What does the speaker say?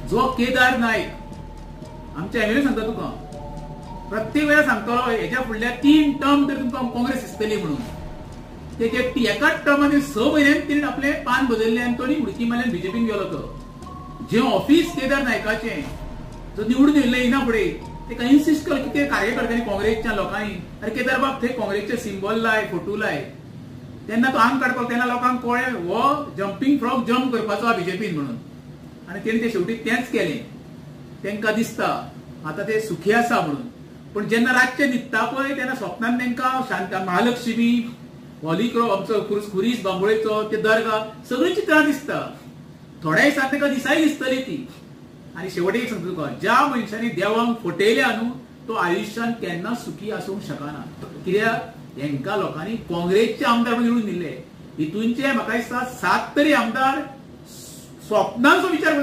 जो केदार नायक आमच्या एमएलए सांगता तुका प्रत्येक वेळा सांगतलो हेच्या फुडल्या 3 टर्म तर तुमकां काँग्रेस दिसतली म्हणून तेजे एकाच टर्मांनी 6 म्हयन्यांनी तिणें आपले पान बदलले आनी तो उडकी मारल्यान बीजेपीन गेलो तो जे ऑफिस केदार नायकाचें जो निवडून येयल्ले येना फुडें तेका इन्सिस्ट केलो की ते कार्यकर्त्यांनी काँग्रेसच्या लोकांनी अरे केदार बाब थंय काँग्रेसचे सिंबल लाय फोटो लाय तेन्ना तो आंग काडपाक तेन्ना लोकांक कळ्ळें हो जम्पिंग फ्रॉक जम्प करपाचो बीजेपीन म्हणून आनी तेणी ते शेवटी तेंच केलें तेंकां दिसता आतां ते सुखी आसा म्हणून पण जेन्ना रातचे न्हिदता पळय तेन्ना स्वप्नान तेंकां शांत महालक्ष्मी हॉलीक्रॉ आमचो खुरीस बांबोळेचो ते दर्गा सगळीं चित्रां दिसता थोड्या दिसांनी तेका दिसाय दिसतली ती आनी शेवटी एक सांगता तुका ज्या मनशांनी देवांक फटयल्या न्हू तो आयुश्यान केन्ना सुखी आसूंक शकना कित्याक हेंकां लोकांनी काँग्रेसचे आमदार निवडून दिल्ले हितूंचे म्हाका दिसता 7 तरी आमदार स्वप्नांचो विचार